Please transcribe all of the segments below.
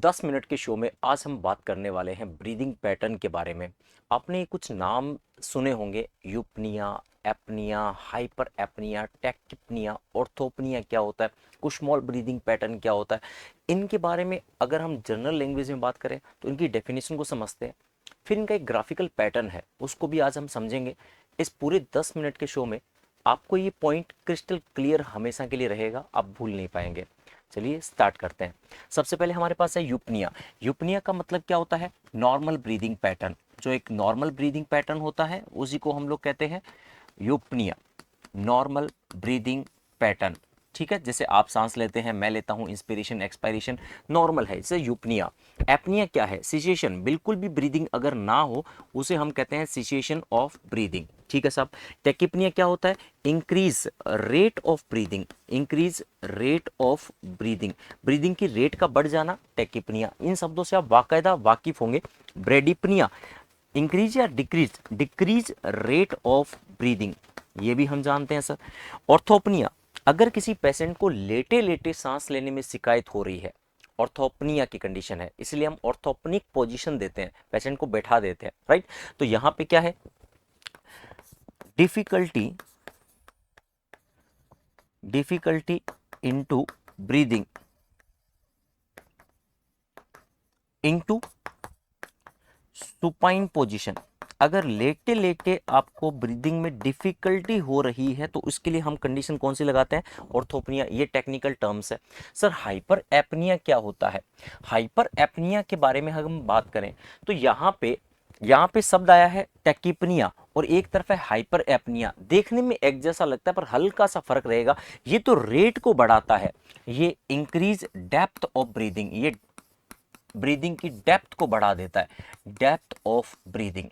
10 minute के show में आज हम बात करने वाले हैं ब्रीदिंग पैटर्न के बारे में। आपने कुछ नाम सुने होंगे, eupnoea, apnoea, hyperpnoea, tachypnoea, orthopnoea क्या होता है, कुशमोल ब्रीदिंग पैटर्न क्या होता है। इनके बारे में अगर हम जनरल लैंग्वेज में बात करें तो इनकी डेफिनेशन को समझते हैं, फिर इनका एक ग्राफिकल पैटर्न है उसको भी आज हम समझेंगे। इस पूरे 10 मिनट के शो में आपको ये पॉइंट क्रिस्टल क्लियर हमेशा के लिए रहेगा, आप भूल नहीं पाएंगे। चलिए स्टार्ट करते हैं। सबसे पहले हमारे पास है यूपनिया। यूपनिया का मतलब क्या होता है? Normal breathing pattern. जो एक नॉर्मल ब्रीदिंग पैटर्न होता है उसी को हम लोग कहते हैं यूपनिया, नॉर्मल ब्रीदिंग पैटर्न। ठीक है, जैसे आप सांस लेते हैं, मैं लेता हूं, इंस्पिरेशन एक्सपायरेशन नॉर्मल है, इसे यूपनिया। एपनिया क्या है? सिचुएशन, बिल्कुल भी ब्रीदिंग अगर ना हो उसे हम कहते हैं सिचुएशन ऑफ ब्रीदिंग। ठीक है साहब। टेकिपनिया क्या होता है? Increase rate of breathing, increase rate of breathing, breathing की रेट का बढ़ जाना टेकिपनिया। इन शब्दों से आप बाकायदा वाकिफ होंगे। ब्रेडिपनिया, इंक्रीज या decrease, decrease rate of breathing, ये भी हम जानते हैं सर। ऑर्थोपनिया, अगर किसी पेशेंट को लेटे लेटे सांस लेने में शिकायत हो रही है, ऑर्थोपनिया की कंडीशन है, इसलिए हम ऑर्थोपनिक पोजीशन देते हैं, पेशेंट को बैठा देते हैं, राइट। तो यहां पे क्या है? Difficulty, difficulty into breathing into supine position. अगर लेटे लेटे आपको ब्रीदिंग में डिफिकल्टी हो रही है तो उसके लिए हम कंडीशन कौन सी लगाते हैं? ऑर्थोपनिया। ये टेक्निकल टर्म्स है सर। हाइपर एपनिया क्या होता है? हाइपर एपनिया के बारे में हम बात करें तो यहाँ पे शब्द आया है टेकिपनिया और एक तरफ है हाइपर एपनिया। देखने में एक जैसा लगता है पर हल्का सा फर्क रहेगा। ये तो रेट को बढ़ाता है, ये इंक्रीज डेप्थ ऑफ ब्रीदिंग, ये ब्रीदिंग की डेप्थ को बढ़ा देता है, डेप्थ ऑफ ब्रीदिंग।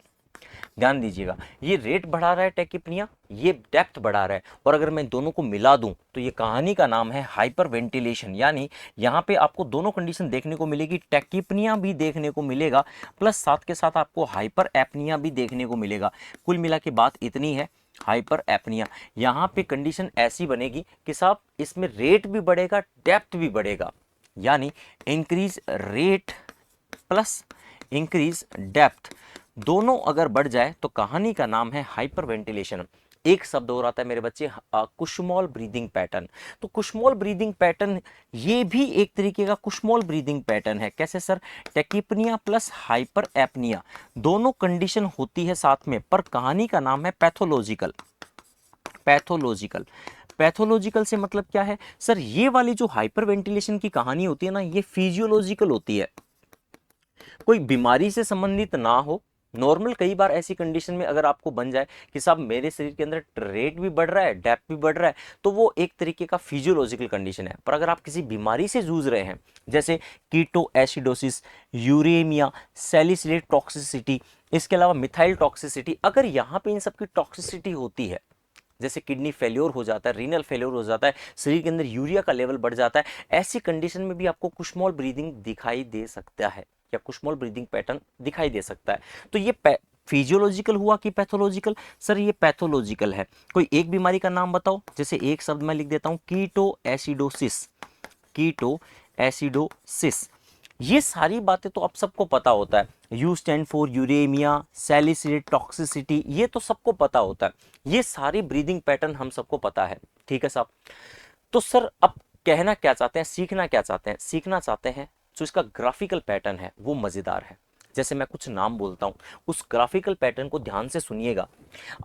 ध्यान दीजिएगा, ये रेट बढ़ा रहा है टेकिपनिया, ये डेप्थ बढ़ा रहा है, और अगर मैं दोनों को मिला दूं तो ये कहानी का नाम है हाइपर वेंटिलेशन। यानी यहाँ पे आपको दोनों कंडीशन देखने को मिलेगी, टेकिपनिया भी देखने को मिलेगा प्लस साथ के साथ आपको हाइपर एपनिया भी देखने को मिलेगा। कुल मिला के बात इतनी है, हाइपर एपनिया। यहाँ पे कंडीशन ऐसी बनेगी कि साहब इसमें रेट भी बढ़ेगा, डेप्थ भी बढ़ेगा, यानी increase rate plus increase depth, दोनों अगर बढ़ जाए तो कहानी का नाम है हाइपर वेंटिलेशन। एक शब्द और आता है मेरे बच्चे, कुशमोल ब्रीदिंग पैटर्न। तो कुशमोल ब्रीदिंग पैटर्न ये भी एक तरीके का कुशमोल ब्रीदिंग पैटर्न है। कैसे sir? Tachypnoea plus hyper apnoea दोनों कंडीशन होती है साथ में, पर कहानी का नाम है पैथोलॉजिकल। पैथोलॉजिकल, पैथोलॉजिकल से मतलब क्या है सर? ये वाली जो हाइपर वेंटिलेशन की कहानी होती है ना, ये फिजियोलॉजिकल होती है, कोई बीमारी से संबंधित ना हो। नॉर्मल कई बार ऐसी कंडीशन में अगर आपको बन जाए कि साहब मेरे शरीर के अंदर रेट भी बढ़ रहा है, डेप्थ भी बढ़ रहा है, तो वो एक तरीके का फिजियोलॉजिकल कंडीशन है। पर अगर आप किसी बीमारी से जूझ रहे हैं, जैसे keto acidosis, uraemia, salicylate toxicity, इसके अलावा मिथाइल टॉक्सिसिटी, अगर यहाँ पे इन सब की टॉक्सिसिटी होती है, जैसे किडनी फेल्योर हो जाता है, रीनल फेल्योर हो जाता है, शरीर के अंदर यूरिया का लेवल बढ़ जाता है, ऐसी कंडीशन में भी आपको कुशमोल ब्रीदिंग दिखाई दे सकता है या कुशमोल ब्रीदिंग पैटर्न दिखाई दे सकता है। तो ये फिजियोलॉजिकल हुआ कि पैथोलॉजिकल? सर ये पैथोलॉजिकल है। कोई एक बीमारी का नाम बताओ, जैसे एक शब्द मैं लिख देता हूं, कीटो एसिडोसिस, कीटो एसिडोसिस। ये सारी बातें तो आप सबको पता होता है, U stand for uraemia, salicylate toxicity, ये तो सबको पता होता है। ये सारी ब्रीदिंग पैटर्न हम सबको पता है। ठीक है साहब। तो सर अब कहना क्या चाहते हैं, सीखना क्या चाहते हैं? सीखना चाहते हैं जो इसका ग्राफिकल पैटर्न है वो मजेदार है। जैसे मैं कुछ नाम बोलता हूं, उस ग्राफिकल पैटर्न को ध्यान से सुनिएगा।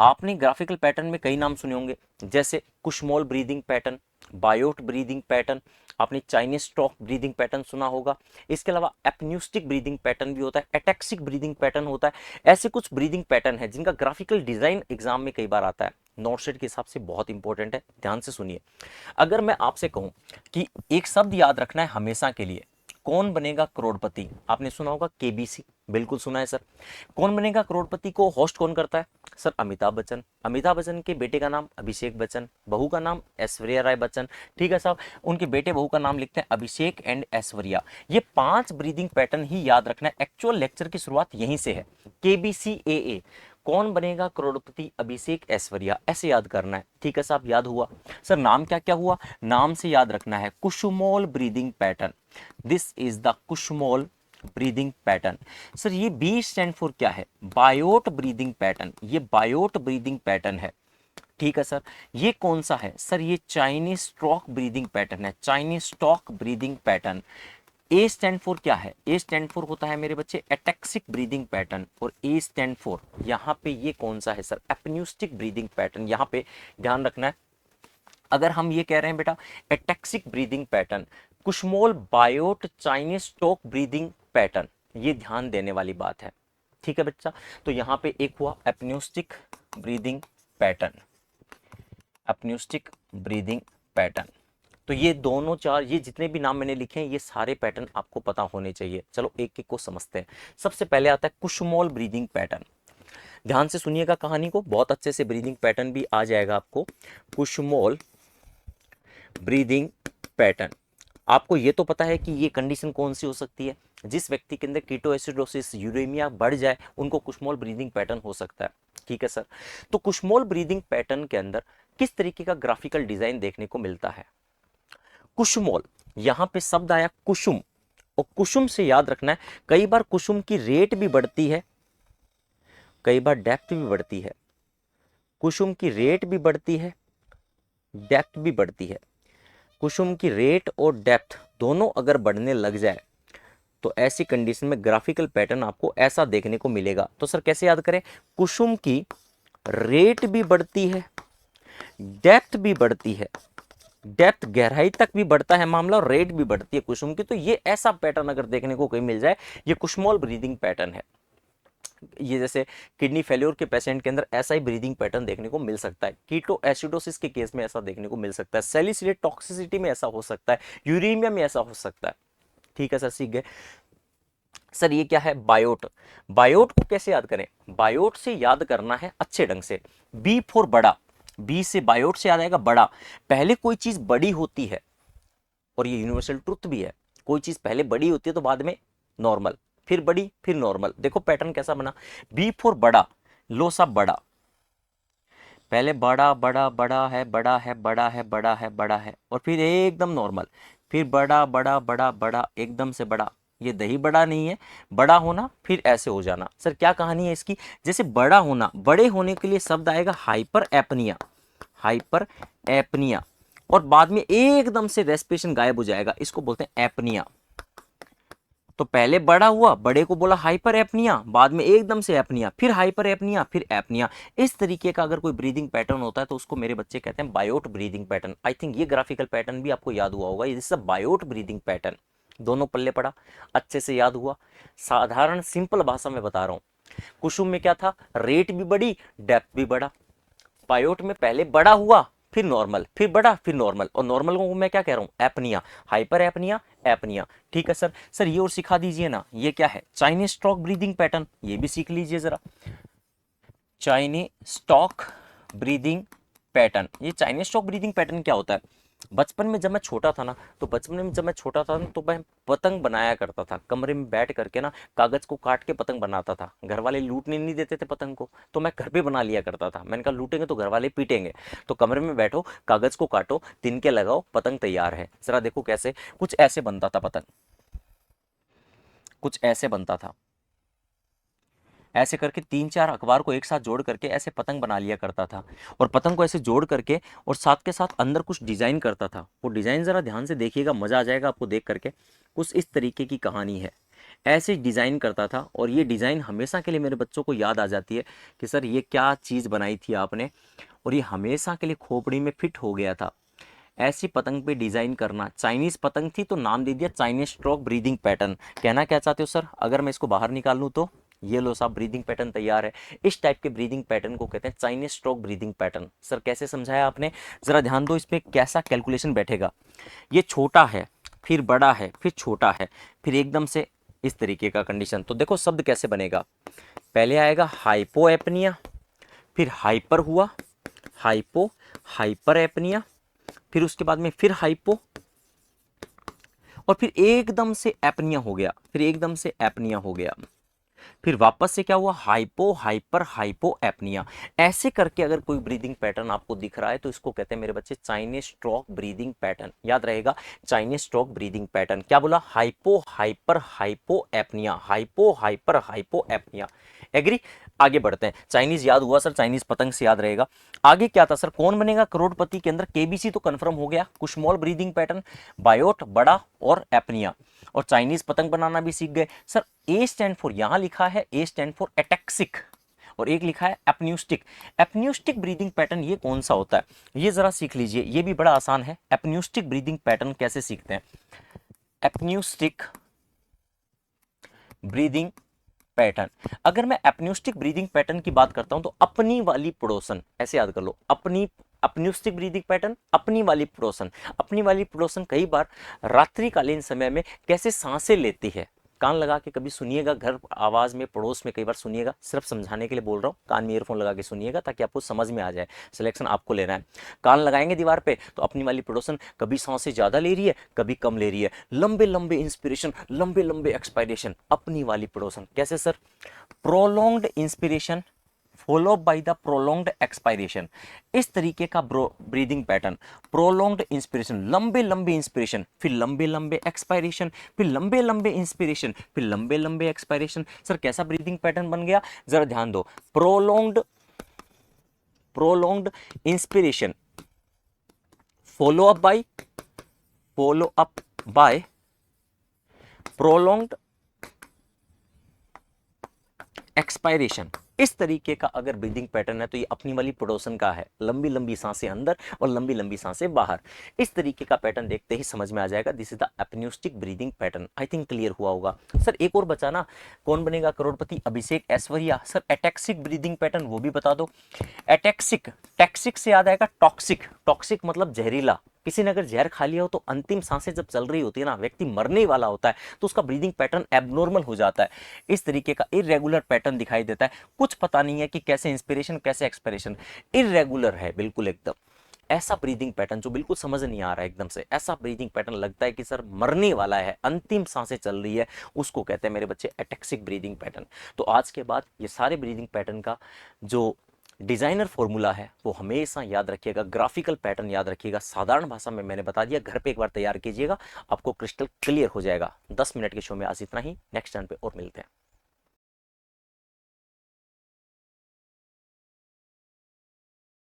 आपने ग्राफिकल पैटर्न में कई नाम सुने होंगे, जैसे Kussmaul breathing pattern, Biot breathing pattern, आपने चाइनीज स्टॉक ब्रीदिंग पैटर्न सुना होगा। इसके अलावा एपन्यूस्टिक ब्रीदिंग पैटर्न भी होता है, एटेक्सिक ब्रीदिंग पैटर्न होता है। ऐसे कुछ ब्रीदिंग पैटर्न है जिनका ग्राफिकल डिजाइन एग्जाम में कई बार आता है। नोट सेट के हिसाब से बहुत इंपॉर्टेंट है, ध्यान से सुनिए। अगर मैं आपसे कहूं कि एक शब्द याद रखना है हमेशा के लिए, कौन बनेगा करोड़पति? आपने सुना होगा केबीसी, बिल्कुल सुना है सर। कौन बनेगा करोड़पति को होस्ट कौन करता है? सर अमिताभ बच्चन। अमिताभ बच्चन के बेटे का नाम अभिषेक बच्चन, बहू का नाम ऐश्वर्या राय बच्चन। ठीक है साहब, उनके बेटे बहू का नाम लिखते हैं अभिषेक एंड ऐश्वर्या। ये 5 ब्रीदिंग पैटर्न ही याद रखना है। एक्चुअल लेक्चर की शुरुआत यहीं से है, केबीसी ए, कौन बनेगा करोड़पति, अभिषेक ऐश्वर्या, ऐसे याद करना है। ठीक है साहब, याद हुआ। सर नाम क्या क्या हुआ, नाम से याद रखना है, Kussmaul breathing pattern, this is the Kussmaul breathing pattern. Sir ये बी स्टैंड फॉर क्या है, बायोट ब्रीदिंग पैटर्न, ये बायोट ब्रीदिंग पैटर्न है। ठीक है सर, ये कौन सा है, सर ये चाइनीज स्टॉक ब्रीदिंग पैटर्न है, Chinese Stokes breathing pattern. A stand for क्या है, ए स्टैंड फॉर होता है मेरे बच्चे एटैक्सिक ब्रीदिंग पैटर्न, और ए स्टैंड फॉर यहाँ पे ये कौन सा है सर, एपन्यूस्टिक ब्रीदिंग पैटर्न। यहाँ पे ध्यान रखना है, अगर हम ये कह रहे हैं बेटा ataxic breathing pattern, Kussmaul Biot Cheyne Stokes breathing pattern, ये ध्यान देने वाली बात है। ठीक है बच्चा, तो यहाँ पे एक हुआ apneustic breathing pattern, apneustic breathing pattern. तो ये दोनों चार, ये जितने भी नाम मैंने लिखे हैं, ये सारे पैटर्न आपको पता होने चाहिए। चलो एक एक को समझते हैं। सबसे पहले आता है कुशमोल ब्रीदिंग पैटर्न। ध्यान से सुनिएगा कहानी को, बहुत अच्छे से ब्रीदिंग पैटर्न भी आ जाएगा आपको। कुशमोल ब्रीदिंग पैटर्न, आपको ये तो पता है कि ये कंडीशन कौन सी हो सकती है, जिस व्यक्ति के अंदर कीटोएसिडोसिस यूरेमिया बढ़ जाए उनको कुशमोल ब्रीदिंग पैटर्न हो सकता है। ठीक है सर, तो कुशमोल ब्रीदिंग पैटर्न के अंदर किस तरीके का ग्राफिकल डिजाइन देखने को मिलता है। कुसुमोल, यहां पे शब्द आया कुसुम, और कुसुम से याद रखना है, कई बार कुसुम की रेट भी बढ़ती है, कई बार डेप्थ भी बढ़ती है। कुसुम की रेट भी बढ़ती है, डेप्थ भी बढ़ती है। कुसुम की रेट और डेप्थ दोनों अगर बढ़ने लग जाए तो ऐसी कंडीशन में ग्राफिकल पैटर्न आपको ऐसा देखने को मिलेगा। तो सर कैसे याद करें, कुसुम की रेट भी बढ़ती है, डेप्थ भी बढ़ती है, डेप्थ गहराई तक भी बढ़ता है मामला, और रेट भी बढ़ती है कुसुम की। तो ये ऐसा पैटर्न अगर देखने को कहीं मिल जाए, ये कुसमोल ब्रीदिंग पैटर्न है। ये जैसे किडनी फेल्योर के पेशेंट के अंदर ऐसा ही ब्रीदिंग पैटर्न देखने को मिल सकता है, कीटो एसिडोसिस के केस में ऐसा देखने को मिल सकता है, सैलिसिलेट टॉक्सिसिटी में ऐसा हो सकता है, यूरेमिया में ऐसा हो सकता है। ठीक है सर, सीख गए। सर ये क्या है, बायोट। बायोट को कैसे याद करें, बायोट से याद करना है अच्छे ढंग से, बी फॉर बड़ा, बी से बायोट से याद आएगा बड़ा। पहले कोई चीज बड़ी होती है, और ये यूनिवर्सल ट्रुथ भी है, कोई चीज पहले बड़ी होती है तो बाद में नॉर्मल, फिर बड़ी, फिर नॉर्मल। देखो पैटर्न कैसा बना, बी फॉर बड़ा, लो सा बड़ा, पहले बड़ा बड़ा बड़ा है, बड़ा है, बड़ा है, बड़ा है, बड़ा है, और फिर एकदम नॉर्मल, फिर बड़ा बड़ा बड़ा बड़ा, एकदम से बड़ा। ये दही बड़ा नहीं है, बड़ा होना फिर ऐसे हो जाना। सर क्या कहानी है इसकी, जैसे बड़ा होना, बड़े होने के लिए शब्द आएगा हाइपर एपनिया, हाइपर एपनिया, और बाद में एकदम से रेस्पिरेशन गायब हो जाएगा, इसको बोलते हैं एपनिया। तो पहले बड़ा हुआ, बड़े को बोला हाइपर एपनिया, बाद में एकदम से एपनिया, फिर हाइपर एपनिया, फिर एपनिया। इस तरीके का अगर कोई ब्रीदिंग पैटर्न होता है तो उसको मेरे बच्चे कहते हैं Biot breathing pattern. I think ये ग्राफिकल पैटर्न भी आपको याद हुआ होगा, this is a Biot breathing pattern. दोनों पल्ले पड़ा, अच्छे से याद हुआ। साधारण सिंपल भाषा में बता रहा हूं, कुसुम में क्या था, रेट भी बढ़ी, डेप्थ भी बढ़ा। बायोट में पहले बड़ा हुआ, फिर नॉर्मल, फिर बड़ा, फिर नॉर्मल, और नॉर्मल को मैं क्या कह रहा हूं, एपनिया, हाइपर एपनिया, एपनिया। ठीक है सर, सर ये और सिखा दीजिए ना, ये क्या है, चाइनीज स्टॉक ब्रीदिंग पैटर्न, ये भी सीख लीजिए जरा। चाइनीज स्टॉक ब्रीदिंग पैटर्न, ये चाइनीज स्टॉक ब्रीदिंग पैटर्न क्या होता है, बचपन में जब मैं छोटा था ना, तो बचपन में जब मैं छोटा था तो मैं पतंग बनाया करता था, कमरे में बैठ करके ना कागज को काट के पतंग बनाता था। घर वाले लूटने नहीं देते थे पतंग को, तो मैं घर पे बना लिया करता था। मैंने कहा लूटेंगे तो घर वाले पीटेंगे, तो कमरे में बैठो, कागज को काटो, तिनके लगाओ, पतंग तैयार है। जरा देखो कैसे, कुछ ऐसे बनता था पतंग, कुछ ऐसे बनता था, ऐसे करके तीन चार अखबार को एक साथ जोड़ करके ऐसे पतंग बना लिया करता था, और पतंग को ऐसे जोड़ करके और साथ के साथ अंदर कुछ डिजाइन करता था। वो डिजाइन जरा ध्यान से देखिएगा, मजा आ जाएगा आपको देख करके। कुछ इस तरीके की कहानी है, ऐसे डिजाइन करता था, और ये डिजाइन हमेशा के लिए मेरे बच्चों को याद आ जाती है कि सर ये क्या चीज बनाई थी आपने, और ये हमेशा के लिए खोपड़ी में फिट हो गया था। ऐसी पतंग पे डिजाइन करना, चाइनीज पतंग थी तो नाम दे दिया चाइनीज स्ट्रोक ब्रीदिंग पैटर्न। कहना क्या चाहते हो सर, अगर मैं इसको बाहर निकाल लूँ तो ये लो साहब ब्रीदिंग पैटर्न तैयार है। इस टाइप के ब्रीदिंग पैटर्न को कहते हैं Chinese stroke breathing pattern. Sir कैसे समझाया आपने, जरा ध्यान दो, इसमें कैसा कैलकुलेशन बैठेगा। ये छोटा है, फिर बड़ा है, फिर छोटा है, फिर एकदम से इस तरीके का कंडीशन। तो देखो शब्द कैसे बनेगा, पहले आएगा हाइपो एपनिया, फिर हाइपर हुआ, हाइपो, हाइपर एपनिया, फिर उसके बाद में फिर हाइपो, और फिर एकदम से एपनिया हो गया, फिर एकदम से एपनिया हो गया। फिर वापस से क्या हुआ, हाइपो हाइपर हाइपो एपनिया। ऐसे करके अगर कोई ब्रीदिंग पैटर्न आपको दिख रहा है तो इसको कहते हैं मेरे बच्चे चाइनीज स्ट्रोक ब्रीदिंग पैटर्न। याद रहेगा, चाइनीज स्ट्रोक ब्रीदिंग पैटर्न। क्या बोला, hypo hyper hypo apnoea, hypo hyper hypo apnoea. Agree. आगे बढ़ते हैं। चाइनीज याद हुआ सर, चाइनीज पतंग से याद रहेगा। आगे क्या था सर, कौन बनेगा करोड़पति के अंदर, केबीसी तो कंफर्म हो गया, कुछ स्मॉल ब्रीदिंग पैटर्न, बायोट बड़ा और एपनिया, और चाइनीज पतंग बनाना भी सीख गए सर। ए स्टैंड फॉर, यहां लिखा है ए स्टैंड फॉर एटेक्सिक, और एक लिखा है एपन्यूस्टिक। एपन्यूस्टिक ब्रीदिंग पैटर्न ये कौन सा होता है, ये जरा सीख लीजिए, ये भी बड़ा आसान है। एपन्यूस्टिक ब्रीदिंग पैटर्न कैसे सीखते हैं, एपन्यूस्टिक ब्रीदिंग पैटर्न। अगर मैं एपन्यूस्टिक ब्रीदिंग पैटर्न की बात करता हूं तो अपनी वाली पड़ोसन, ऐसे याद कर लो, अपनी अपन्यूस्टिक ब्रीदिंग पैटर्न, अपनी वाली पड़ोसन। अपनी वाली पड़ोसन कई बार रात्रिकालीन समय में कैसे सांसें लेती है, कान लगा के कभी सुनिएगा, घर आवाज में पड़ोस में कई बार सुनिएगा, सिर्फ समझाने के लिए बोल रहा हूँ, कान में ईयरफोन लगा के सुनिएगा ताकि आपको समझ में आ जाए। सिलेक्शन आपको लेना है। कान लगाएंगे दीवार पे तो अपनी वाली पड़ोसन कभी सांसें ज्यादा ले रही है, कभी कम ले रही है, लंबे लंबे इंस्पिरेशन, लंबे लंबे एक्सपायरेशन। अपनी वाली पड़ोसन कैसे sir, prolonged inspiration follow by the prolonged expiration. इस तरीके का ब्रीदिंग पैटर्न, प्रोलॉन्ग्ड इंस्पिरेशन, लंबे लंबे इंस्पिरेशन, फिर लंबे लंबे एक्सपायरेशन, फिर लंबे लंबे इंस्पिरेशन, फिर लंबे लंबे एक्सपायरेशन। सर कैसा ब्रीदिंग पैटर्न बन गया, जरा ध्यान दो, prolonged prolonged inspiration follow up by prolonged expiration. इस तरीके का अगर ब्रीदिंग पैटर्न है तो ये अपनी वाली पड़ोसन का है, लंबी लंबी सांसें अंदर और लंबी लंबी सांसें बाहर। इस तरीके का पैटर्न देखते ही समझ में आ जाएगा, this is the apneustic breathing pattern. I think clear हुआ होगा। सर एक और बचा ना, कौन बनेगा करोड़पति, अभिषेक ऐश्वर्या। सर एटेक्सिक ब्रीदिंग पैटर्न वो भी बता दो। एटेक्सिक, टैक्सिक से याद आएगा टॉक्सिक, टॉक्सिक मतलब जहरीला। किसी ने अगर जहर खा लिया हो तो अंतिम सांसें जब चल रही होती है ना, व्यक्ति मरने वाला होता है, तो उसका ब्रीदिंग पैटर्न एबनॉर्मल हो जाता है। इस तरीके का इरेगुलर पैटर्न दिखाई देता है, कुछ पता नहीं है कि कैसे इंस्पिरेशन कैसे एक्सपिरेशन, इरेगुलर है बिल्कुल एकदम। ऐसा ब्रीदिंग पैटर्न जो बिल्कुल समझ नहीं आ रहा है एकदम से, ऐसा ब्रीदिंग पैटर्न लगता है कि सर मरने वाला है, अंतिम सांसें चल रही है, उसको कहते हैं मेरे बच्चे एटेक्सिक ब्रीदिंग पैटर्न। तो आज के बाद ये सारे ब्रीदिंग पैटर्न का जो डिजाइनर फॉर्मूला है वो हमेशा याद रखिएगा, ग्राफिकल पैटर्न याद रखिएगा, साधारण भाषा में मैंने बता दिया, घर पे एक बार तैयार कीजिएगा, आपको क्रिस्टल क्लियर हो जाएगा। 10 मिनट के शो में आज इतना ही, नेक्स्ट टर्न पे और मिलते हैं।